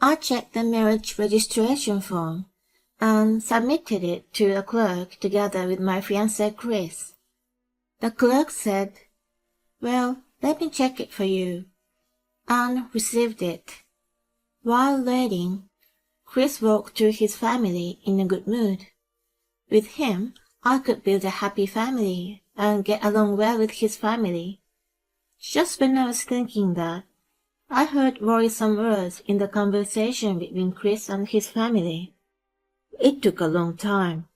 I checked the marriage registration form and submitted it to the clerk together with my fiancé Chris. The clerk said, "Well, let me check it for you," and received it. While waiting, Chris walked to his family in a good mood. With him, I could build a happy family and get along well with his family. Just when I was thinking that, I heard worrisome words in the conversation between Chris and his family. It took a long time.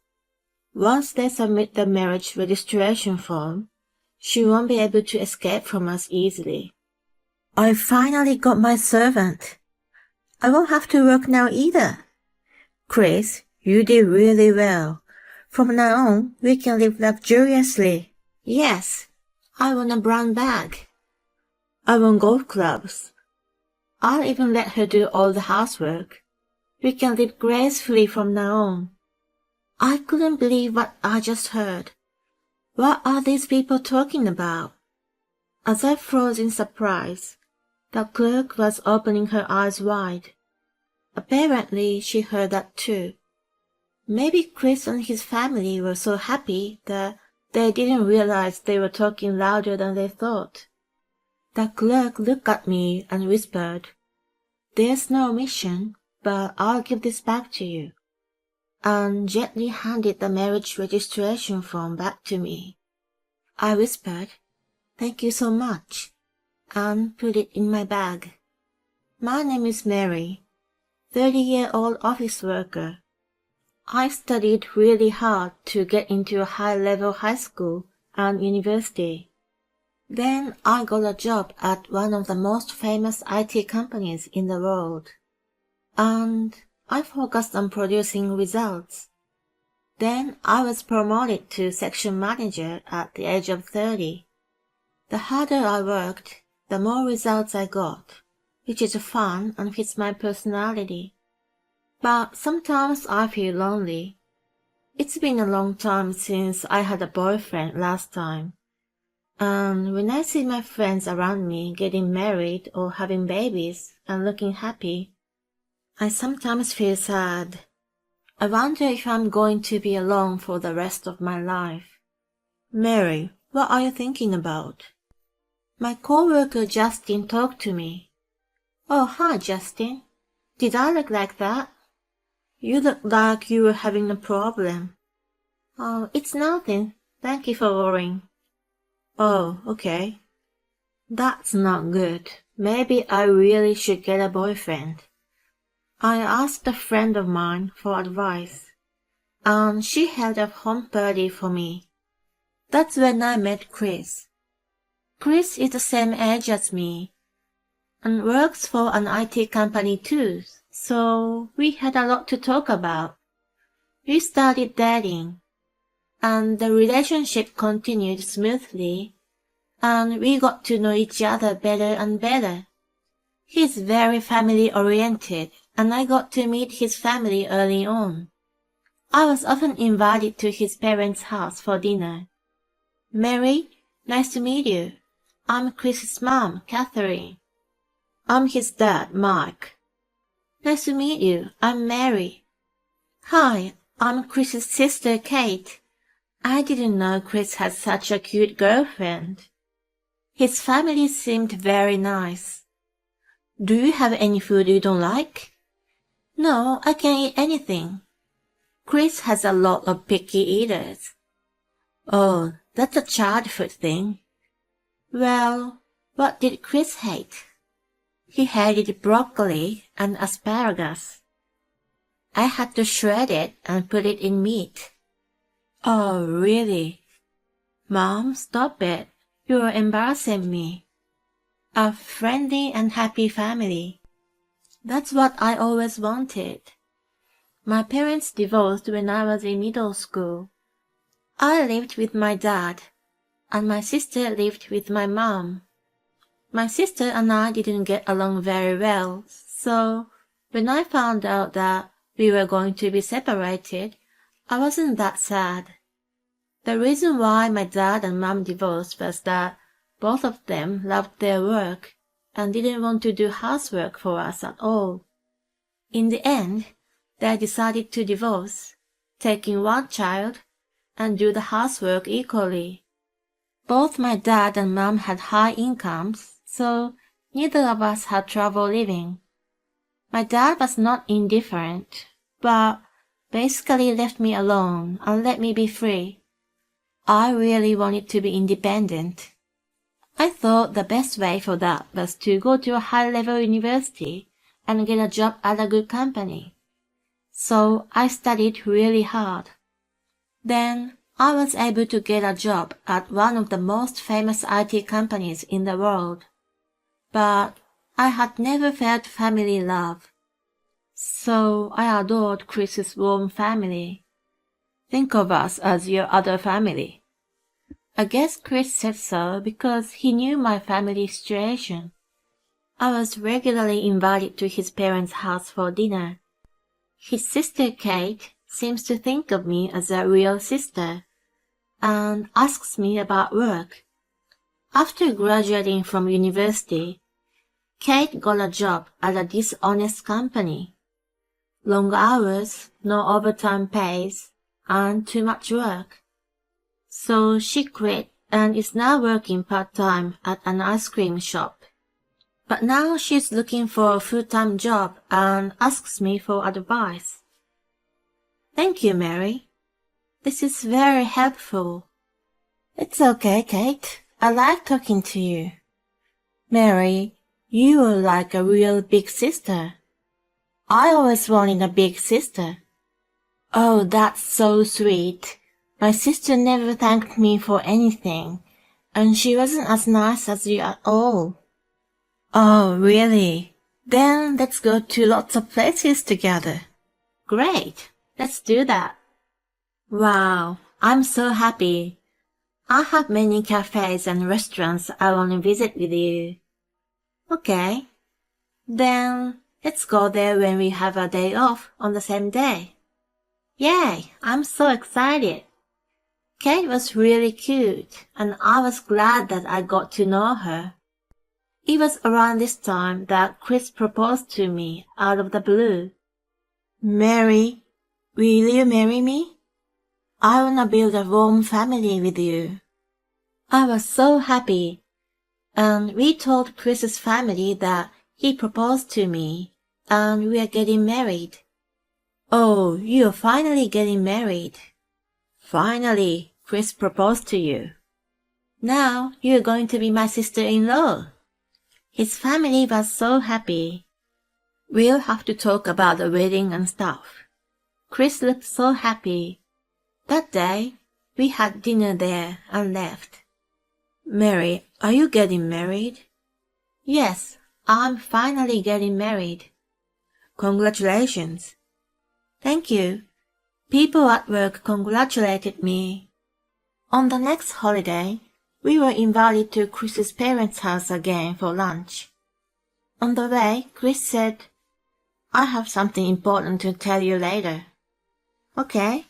Once they submit the marriage registration form, she won't be able to escape from us easily. I finally got my servant. I won't have to work now either. Chris, you did really well. From now on, we can live luxuriously. Yes, I want a brown bag. I want golf clubs. I'll even let her do all the housework. We can live gracefully from now on. I couldn't believe what I just heard. What are these people talking about? As I froze in surprise, the clerk was opening her eyes wide. Apparently she heard that too. Maybe Chris and his family were so happy that they didn't realize they were talking louder than they thought. The clerk looked at me and whispered, "There's no omission, but I'll give this back to you," and gently handed the marriage registration form back to me. I whispered, "Thank you so much," and put it in my bag. My name is Mary, 30-year-old office worker. I studied really hard to get into a high-level high school and university. Then I got a job at one of the most famous IT companies in the world. And I focused on producing results. Then I was promoted to section manager at the age of 30. The harder I worked, the more results I got, which is fun and fits my personality. But sometimes I feel lonely. It's been a long time since I had a boyfriend last time. And when I see my friends around me getting married or having babies and looking happy, I sometimes feel sad. I wonder if I'm going to be alone for the rest of my life. Mary, what are you thinking about? My coworker Justin talked to me. Oh, hi, Justin. Did I look like that? You look like you were having a problem. Oh, it's nothing. Thank you for worrying. Oh, okay. That's not good. Maybe I really should get a boyfriend. I asked a friend of mine for advice, and she held a home party for me. That's when I met Chris. Chris is the same age as me, and works for an IT company too, so we had a lot to talk about. We started dating, and the relationship continued smoothly, and we got to know each other better and better. He's very family-oriented, and I got to meet his family early on. I was often invited to his parents' house for dinner. Mary, nice to meet you. I'm Chris's mom, Catherine. I'm his dad, Mike. Nice to meet you. I'm Mary. Hi, I'm Chris's sister, Kate. I didn't know Chris had such a cute girlfriend. His family seemed very nice. Do you have any food you don't like? No, I can eat anything. Chris has a lot of picky eaters. Oh, that's a childhood thing. Well, what did Chris hate? He hated broccoli and asparagus. I had to shred it and put it in meat. Oh, really? Mom, stop it. You're embarrassing me. A friendly and happy family. That's what I always wanted. My parents divorced when I was in middle school. I lived with my dad, and my sister lived with my mom. My sister and I didn't get along very well, so when I found out that we were going to be separated, I wasn't that sad. The reason why my dad and mom divorced was that both of them loved their work and didn't want to do housework for us at all. In the end, they decided to divorce, taking one child, and do the housework equally. Both my dad and mom had high incomes, so neither of us had trouble living. My dad was not indifferent, but basically left me alone and let me be free. I really wanted to be independent. I thought the best way for that was to go to a high-level university and get a job at a good company. So I studied really hard. Then I was able to get a job at one of the most famous IT companies in the world. But I had never felt family love. So I adored Chris's warm family. Think of us as your other family. I guess Chris said so because he knew my family situation. I was regularly invited to his parents' house for dinner. His sister Kate seems to think of me as a real sister and asks me about work. After graduating from university, Kate got a job at a dishonest company. Long hours, no overtime pays, and too much work. So she quit and is now working part-time at an ice cream shop. But now she's looking for a full-time job and asks me for advice. Thank you, Mary. This is very helpful. It's okay, Kate. I like talking to you. Mary, you are like a real big sister. I always wanted a big sister. Oh, that's so sweet. My sister never thanked me for anything, and she wasn't as nice as you at all. Oh, really? Then let's go to lots of places together. Great, let's do that. Wow, I'm so happy. I have many cafes and restaurants I want to visit with you. Okay, then let's go there when we have a day off on the same day. Yay, I'm so excited. Kate was really cute, and I was glad that I got to know her. It was around this time that Chris proposed to me out of the blue. Mary, will you marry me? I wanna build a warm family with you. I was so happy, and we told Chris's family that he proposed to me, and we are getting married. Oh, you're finally getting married. Finally, Chris proposed to you. Now you're going to be my sister-in-law. His family was so happy. We'll have to talk about the wedding and stuff. Chris looked so happy. That day, we had dinner there and left. Mary, are you getting married? Yes, I'm finally getting married. Congratulations. Thank you. People at work congratulated me. On the next holiday, we were invited to Chris's parents' house again for lunch. On the way, Chris said, I have something important to tell you later. Okay.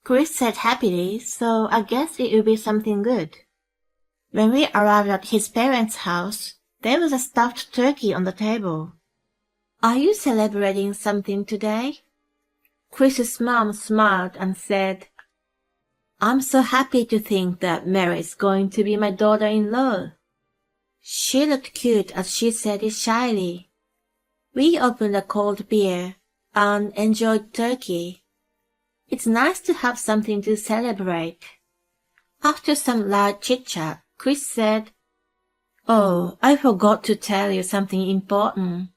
Chris said happily, so I guess it will be something good. When we arrived at his parents' house, there was a stuffed turkey on the table. Are you celebrating something today? Chris's mom smiled and said, I'm so happy to think that Mary is going to be my daughter-in-law. She looked cute as she said it shyly. We opened a cold beer and enjoyed turkey. It's nice to have something to celebrate. After some light chit-chat, Chris said, Oh, I forgot to tell you something important.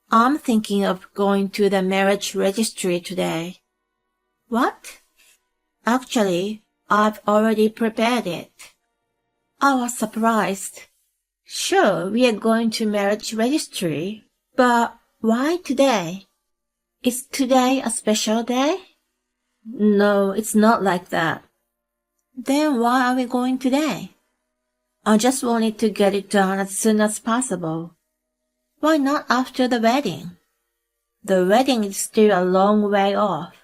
I'm thinking of going to the marriage registry today. What? Actually, I've already prepared it. I was surprised. Sure, we are going to marriage registry, but why today? Is today a special day? No, it's not like that. Then why are we going today? I just wanted to get it done as soon as possible. Why not after the wedding? The wedding is still a long way off.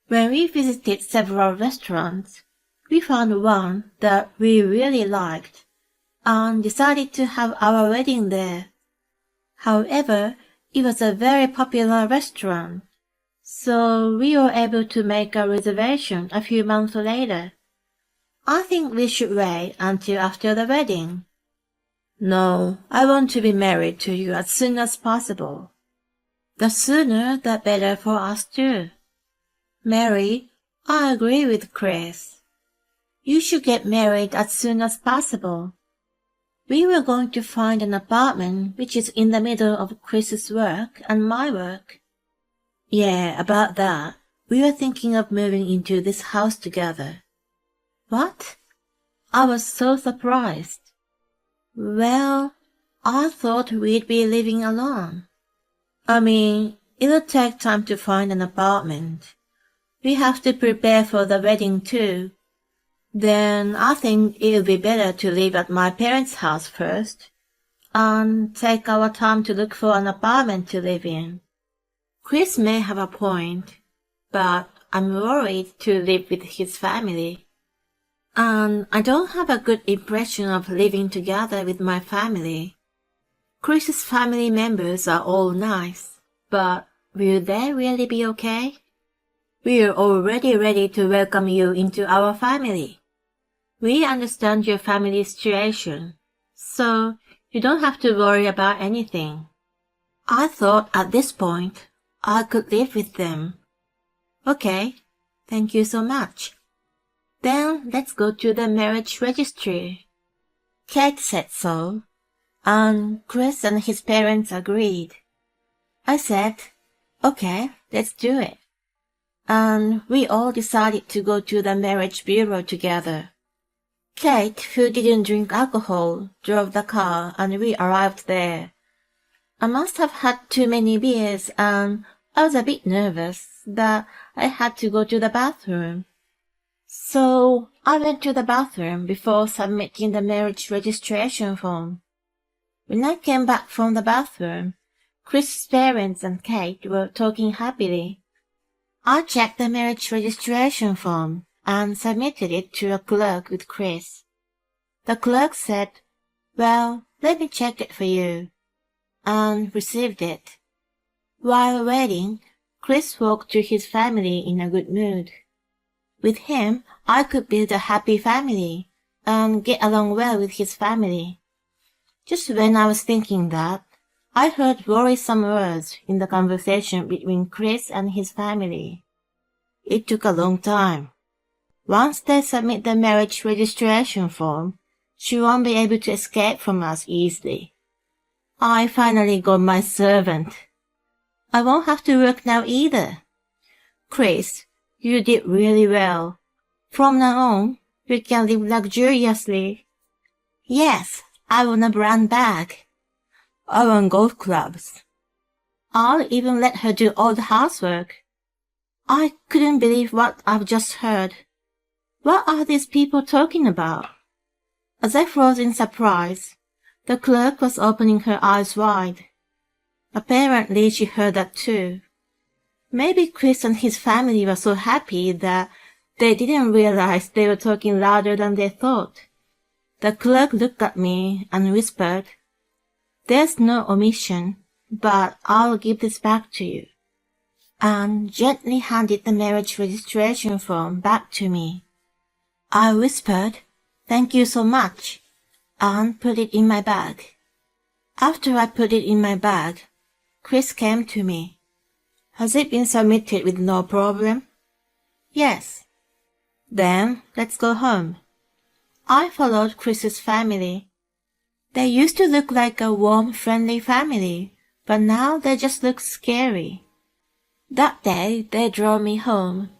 When we visited several restaurants, we found one that we really liked and decided to have our wedding there. However, It was a very popular restaurant, so we were able to make a reservation a few months later. I think we should wait until after the wedding. No, I want to be married to you as soon as possible. The sooner the better for us too. Mary, I agree with Chris. You should get married as soon as possible. We were going to find an apartment which is in the middle of Chris's work and my work. Yeah, about that. We were thinking of moving into this house together. What? I was so surprised. Well, I thought we'd be living alone. I mean, it'll take time to find an apartment. We have to prepare for the wedding too. Then I think it'll be better to live at my parents' house first, and take our time to look for an apartment to live in. Chris may have a point, but I'm worried to live with his family. And I don't have a good impression of living together with my family. Chris's family members are all nice, but will they really be okay? We're already ready to welcome you into our family. We understand your family situation, so you don't have to worry about anything. I thought at this point I could live with them. Okay, thank you so much. Then let's go to the marriage registry. Kate said so, and Chris and his parents agreed. I said, okay, let's do it. And we all decided to go to the marriage bureau together. Kate, who didn't drink alcohol, drove the car and we arrived there. I must have had too many beers and I was a bit nervous that I had to go to the bathroom. So I went to the bathroom before submitting the marriage registration form. When I came back from the bathroom, Chris's parents and Kate were talking happily. I checked the marriage registration form and submitted it to a clerk with Chris. The clerk said, well, let me check it for you, and received it. While waiting, Chris walked to his family in a good mood. With him, I could build a happy family and get along well with his family. Just when I was thinking that, I heard worrisome words in the conversation between Chris and his family. It took a long time. Once they submit the marriage registration form, she won't be able to escape from us easily. I finally got my servant. I won't have to work now either. Chris, you did really well. From now on, we can live luxuriously. Yes, I want a brand bag. I want golf clubs. I'll even let her do all the housework. I couldn't believe what I've just heard. What are these people talking about? As I froze in surprise, the clerk was opening her eyes wide. Apparently she heard that too. Maybe Chris and his family were so happy that they didn't realize they were talking louder than they thought. The clerk looked at me and whispered, "There's no omission, but I'll give this back to you," and gently handed the marriage registration form back to me. I whispered, "Thank you so much," and put it in my bag. After I put it in my bag, Chris came to me. "Has it been submitted with no problem?" "Yes." "Then let's go home." I followed Chris's family. They used to look like a warm, friendly family, but now they just look scary. That day they drove me home,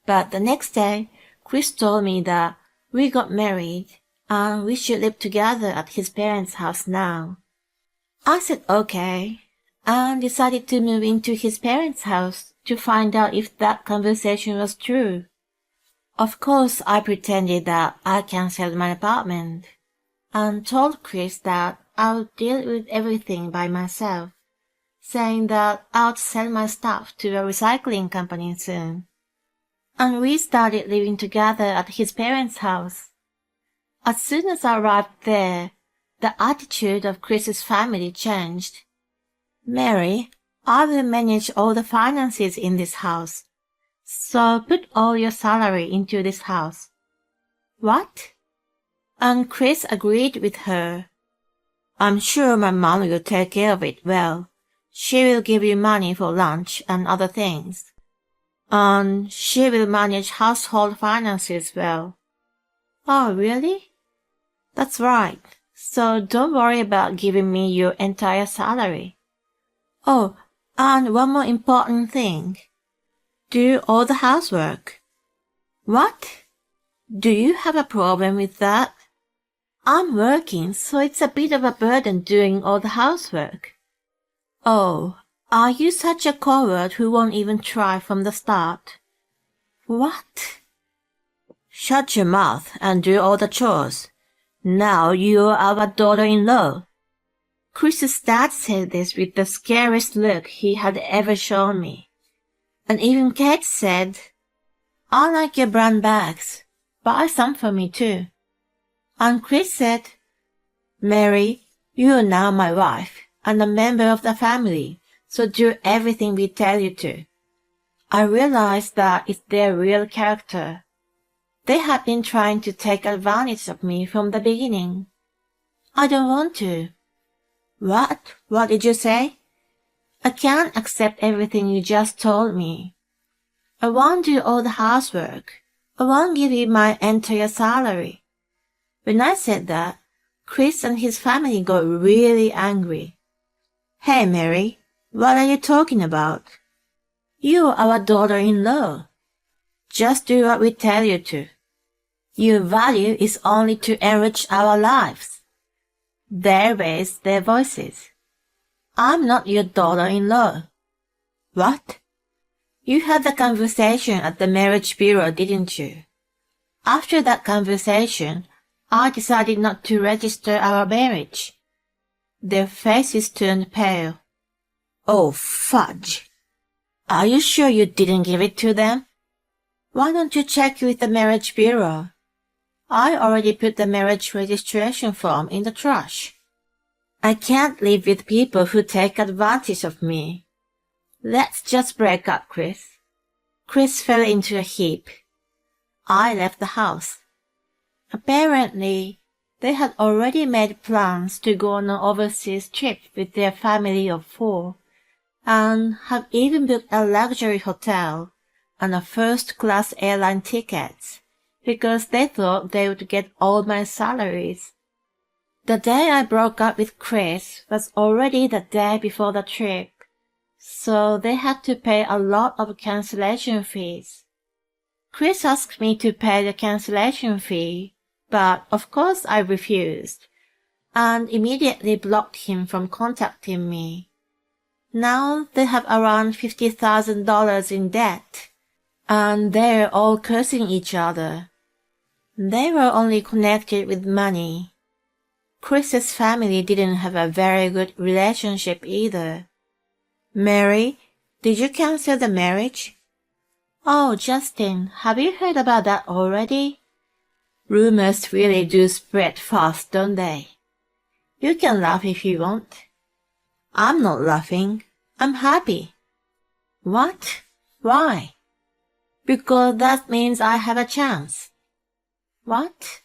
but the next day Chris told me that we got married and we should live together at his parents' house now. I said okay, and decided to move into his parents' house to find out if that conversation was true. Of course, I pretended that I canceled my apartment and told Chris that I would deal with everything by myself, saying that I would sell my stuff to a recycling company soon. And we started living together at his parents' house. As soon as I arrived there, the attitude of Chris's family changed. "Mary, I will manage all the finances in this house. So put all your salary into this house. What? And Chris agreed with her. I'm sure my mom will take care of it well. She will give you money for lunch and other things. And she will manage household finances well. Oh, really? That's right. So don't worry about giving me your entire salary. Oh, and one more important thing. Do all the housework. What? Do you have a problem with that? I'm working, so it's a bit of a burden doing all the housework. Oh, are you such a coward who won't even try from the start? What? Shut your mouth and do all the chores. Now you're our daughter-in-law. Chris's dad said this with the scariest look he had ever shown me. And even Kate said, I like your brown bags. Buy some for me too. And Chris said, Mary, you are now my wife and a member of the family, so do everything we tell you to. I realized that it's their real character. They have been trying to take advantage of me from the beginning. I don't want to. What? What did you say? I can't accept everything you just told me. I won't do all the housework. I won't give you my entire salary. When I said that, Chris and his family got really angry. Hey, Mary, what are you talking about? You're our daughter-in-law. Just do what we tell you to. Your value is only to enrich our lives. They raised their voices. I'm not your daughter-in-law. What? You had the conversation at the marriage bureau, didn't you? After that conversation, I decided not to register our marriage. Their faces turned pale. Oh, fudge. Are you sure you didn't give it to them? Why don't you check with the marriage bureau? I already put the marriage registration form in the trash. I can't live with people who take advantage of me. Let's just break up, Chris. Chris fell into a heap. I left the house. Apparently, they had already made plans to go on an overseas trip with their family of 4, and have even booked a luxury hotel and a first-class airline tickets, because they thought they would get all my salaries. The day I broke up with Chris was already the day before the trip, so they had to pay a lot of cancellation fees. Chris asked me to pay the cancellation fee, but of course I refused, and immediately blocked him from contacting me. Now they have around $50,000 in debt, and they're all cursing each other. They were only connected with money. Chris's family didn't have a very good relationship either. Mary, did you cancel the marriage? Oh, Justin, have you heard about that already? Rumors really do spread fast, don't they? You can laugh if you want. I'm not laughing. I'm happy. What? Why? Because that means I have a chance. What?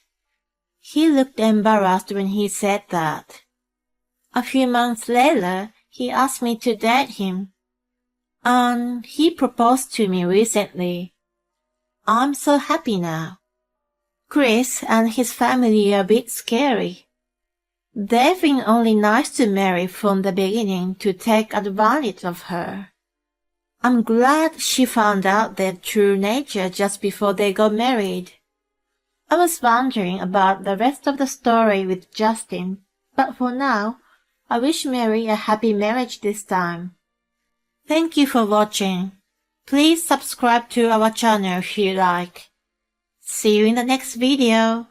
He looked embarrassed when he said that. A few months later, he asked me to date him. And he proposed to me recently. I'm so happy now. Chris and his family are a bit scary. They've been only nice to Mary from the beginning to take advantage of her. I'm glad she found out their true nature just before they got married. I was wondering about the rest of the story with Justin, but for now, I wish Mary a happy marriage this time. Thank you for watching. Please subscribe to our channel if you like. See you in the next video.